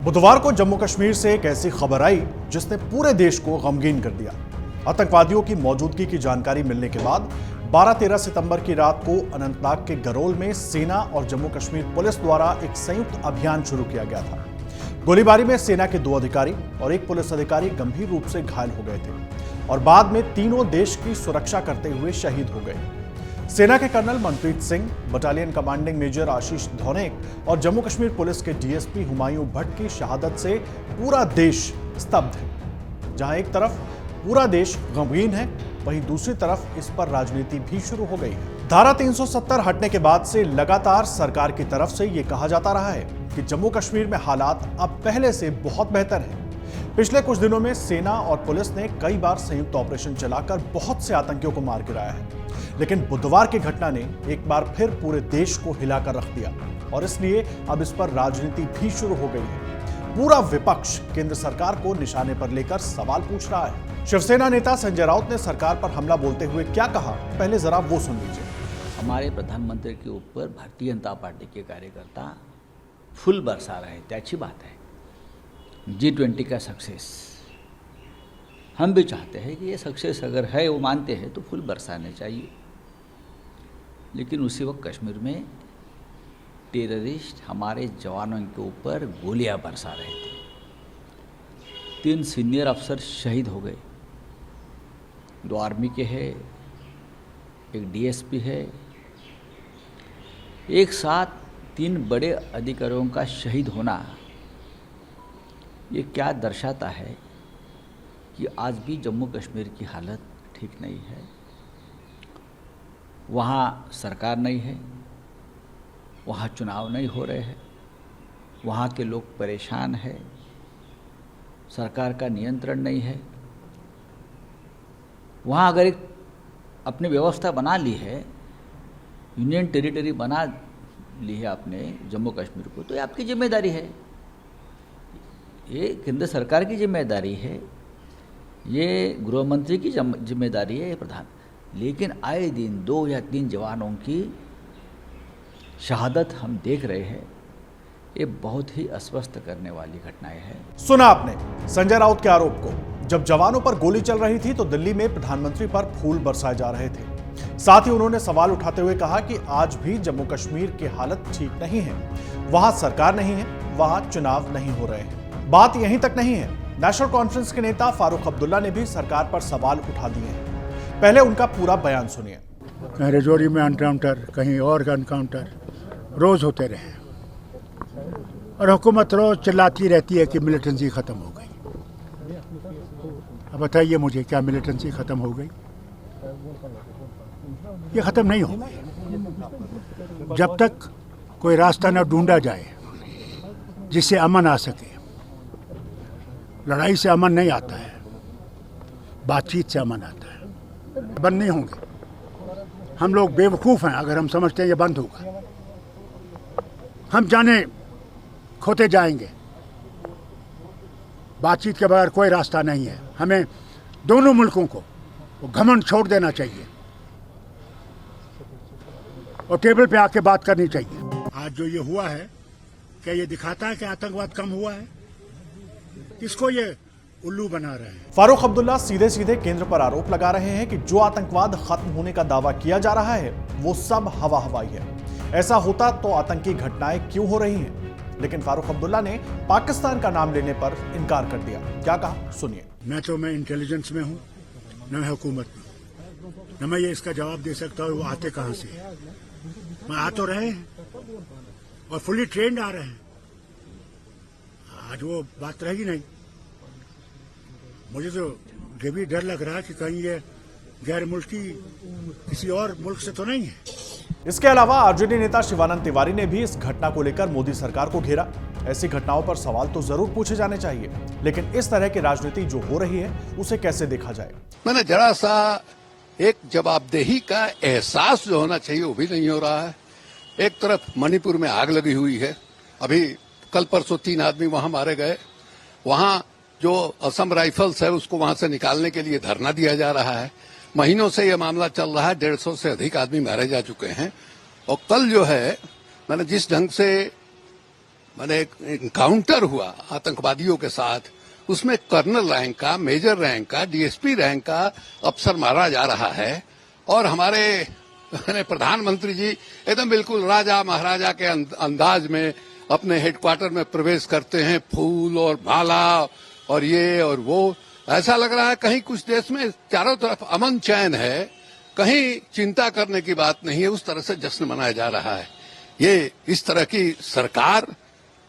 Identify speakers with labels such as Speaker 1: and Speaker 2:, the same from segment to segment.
Speaker 1: बुधवार को जम्मू कश्मीर से एक ऐसी खबर आई जिसने पूरे देश को गमगीन कर दिया। आतंकवादियों की मौजूदगी की जानकारी मिलने के बाद 12-13 सितंबर की रात को अनंतनाग के गरोल में सेना और जम्मू कश्मीर पुलिस द्वारा एक संयुक्त अभियान शुरू किया गया था। गोलीबारी में सेना के 2 अधिकारी और एक पुलिस अधिकारी गंभीर रूप से घायल हो गए थे और बाद में तीनों देश की सुरक्षा करते हुए शहीद हो गए। सेना के colonel Manpreet Singh, battalion commanding major Ashish Dhaunak और जम्मू कश्मीर पुलिस के डीएसपी हुमायूं भट्ट की शहादत से पूरा देश स्तब्ध है। जहां एक तरफ पूरा देश गमगीन है, वहीं दूसरी तरफ इस पर राजनीति भी शुरू हो गई है। धारा 370 हटने के बाद से लगातार सरकार की तरफ से यह कहा जाता रहा है कि जम्मू कश्मीर में हालात अब पहले से बहुत बेहतर हैं। पिछले कुछ दिनों में सेना और पुलिस ने कई बार संयुक्त ऑपरेशन चलाकर बहुत से आतंकियों को मार गिराया है, लेकिन बुधवार की घटना ने एक बार फिर पूरे देश को हिलाकर रख दिया और इसलिए अब इस पर राजनीति भी शुरू हो गई है। पूरा विपक्ष केंद्र सरकार को निशाने पर लेकर सवाल पूछ रहा है। शिवसेना नेता संजय राउत ने सरकार पर हमला बोलते हुए क्या कहा, पहले जरा वो सुन लीजिए।
Speaker 2: हमारे प्रधानमंत्री के ऊपर भारतीय जनता पार्टी के कार्यकर्ता फुल बरसा रहे थे, अच्छी बात है। G20 का सक्सेस हम भी चाहते हैं कि ये सक्सेस अगर है, वो मानते हैं तो फुल बरसाने चाहिए। लेकिन उसी वक्त कश्मीर में टेररिस्ट हमारे जवानों के ऊपर गोलियां बरसा रहे थे। 3 सीनियर अफसर शहीद हो गए, 2 आर्मी के हैं, एक डीएसपी है। एक साथ 3 बड़े अधिकारियों का शहीद होना ये क्या दर्शाता है कि आज भी जम्मू कश्मीर की हालत ठीक नहीं है। वहाँ सरकार नहीं है, वहाँ चुनाव नहीं हो रहे हैं, वहाँ के लोग परेशान हैं, सरकार का नियंत्रण नहीं है। वहाँ अगर एक अपनी व्यवस्था बना ली है, यूनियन टेरिटरी बना ली है आपने जम्मू कश्मीर को, तो ये आपकी जिम्मेदारी है, ये केंद्र सरकार की जिम्मेदारी है, ये गृह मंत्री की जिम्मेदारी है, ये प्रधान। लेकिन आए दिन 2 या 3 जवानों की शहादत हम देख रहे हैं, ये बहुत ही अस्वस्थ करने वाली घटनाएं हैं।
Speaker 1: सुना आपने संजय राउत के आरोप को। जब जवानों पर गोली चल रही थी तो दिल्ली में प्रधानमंत्री पर फूल बरसाए जा रहे थे। साथ ही उन्होंने सवाल उठाते हुए कहा कि आज भी जम्मू कश्मीर की हालत ठीक नहीं है, वहां सरकार नहीं है, वहां चुनाव नहीं हो रहे हैं। बात यहीं तक नहीं है, नेशनल कॉन्फ्रेंस के नेता फारूक अब्दुल्ला ने भी सरकार पर सवाल उठा दिए हैं। पहले उनका पूरा बयान सुनिए।
Speaker 3: कहीं रजौरी में एनकाउंटर, कहीं और का एनकाउंटर रोज होते रहे और हुकूमत रोज चिल्लाती रहती है कि मिलिटेंसी खत्म हो गई। अब बताइए मुझे, क्या मिलिटेंसी खत्म हो गई? ये खत्म नहीं हो गई। जब तक कोई रास्ता न ढूंढा जाए जिससे अमन आ सके। लड़ाई से अमन नहीं आता है, बातचीत से अमन आता है। बंद नहीं होंगे। हम लोग बेवकूफ़ हैं अगर हम समझते हैं ये बंद होगा। हम जाने खोते जाएंगे। बातचीत के बगैर कोई रास्ता नहीं है। हमें दोनों मुल्कों को वो घमंड छोड़ देना चाहिए और टेबल पे आके बात करनी चाहिए। आज जो ये हुआ है, क्या ये दिखाता है कि आतंकवाद कम हुआ है? किसको ये उल्लू बना रहे हैं?
Speaker 1: फारूक अब्दुल्ला सीधे सीधे केंद्र पर आरोप लगा रहे हैं कि जो आतंकवाद खत्म होने का दावा किया जा रहा है वो सब हवा हवाई है। ऐसा होता तो आतंकी घटनाएं क्यों हो रही हैं? लेकिन फारूक अब्दुल्ला ने पाकिस्तान का नाम लेने पर इनकार कर दिया। क्या कहा, सुनिए।
Speaker 3: न तो मैं इंटेलिजेंस में हूँ, न मैं हुकूमत में, न मैं ये इसका जवाब दे सकता हूँ वो आते कहाँ से। मैं आ तो रहे हैं और फुली ट्रेंड आ रहे हैं। आज वो बात रहेगी नहीं। मुझे तो ये भी डर लग रहा है कि कहीं ये गैर मुल्की किसी और मुल्क से तो नहीं है।
Speaker 1: इसके अलावा आरजेडी नेता शिवानंद तिवारी ने भी इस घटना को लेकर मोदी सरकार को घेरा। ऐसी घटनाओं पर सवाल तो जरूर पूछे जाने चाहिए, लेकिन इस तरह की राजनीति जो हो रही है उसे कैसे देखा जाए?
Speaker 4: मैंने जरा सा एक जवाबदेही का एहसास जो होना चाहिए वो भी नहीं हो रहा है। एक तरफ मणिपुर में आग लगी हुई है, अभी कल परसों 3 आदमी वहां मारे गए। वहां जो असम राइफल्स है उसको वहां से निकालने के लिए धरना दिया जा रहा है। महीनों से यह मामला चल रहा है, 150 से अधिक आदमी मारे जा चुके हैं। और कल जो है, मैंने जिस ढंग से मैंने एक एनकाउंटर हुआ आतंकवादियों के साथ, उसमें कर्नल रैंक का, मेजर रैंक का, डीएसपी रैंक का अफसर मारा जा रहा है और हमारे प्रधानमंत्री जी एकदम बिल्कुल राजा महाराजा के अंदाज में अपने हेडक्वार्टर में प्रवेश करते हैं, फूल और माला और ये और वो। ऐसा लग रहा है कहीं कुछ देश में चारों तरफ अमन चैन है, कहीं चिंता करने की बात नहीं है, उस तरह से जश्न मनाया जा रहा है। ये इस तरह की सरकार,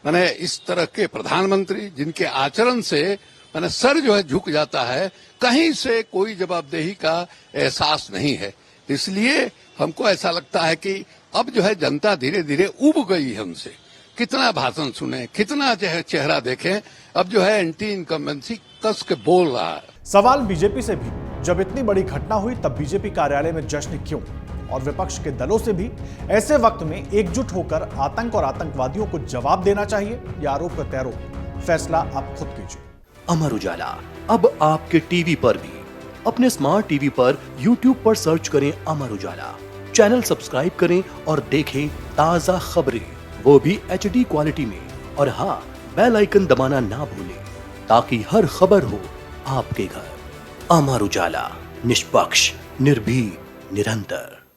Speaker 4: मैंने इस तरह के प्रधानमंत्री जिनके आचरण से मैंने सर जो है झुक जाता है, कहीं से कोई जवाबदेही का एहसास नहीं है। इसलिए हमको ऐसा लगता है कि अब जो है जनता धीरे धीरे उब गई है उनसे। कितना भाषण सुने, कितना चेहरा देखें, अब जो है एंटी इनकम्बेंसी कस के बोल रहा है।
Speaker 1: सवाल बीजेपी से भी, जब इतनी बड़ी घटना हुई तब बीजेपी कार्यालय में जश्न क्यों? और विपक्ष के दलों से भी ऐसे वक्त में एकजुट होकर आतंक और आतंकवादियों को जवाब देना चाहिए या आरोप प्रत्यारोप? फैसला आप खुद कीजिए।
Speaker 5: अमर उजाला अब आपके टीवी पर भी। अपने स्मार्ट टीवी पर यूट्यूब पर सर्च करें अमर उजाला, चैनल सब्सक्राइब करें और देखें ताजा खबरें, वो भी HD क्वालिटी में। और हाँ, बेल आइकन दबाना ना भूलें ताकि हर खबर हो आपके घर। अमर उजाला, निष्पक्ष, निर्भीक, निरंतर।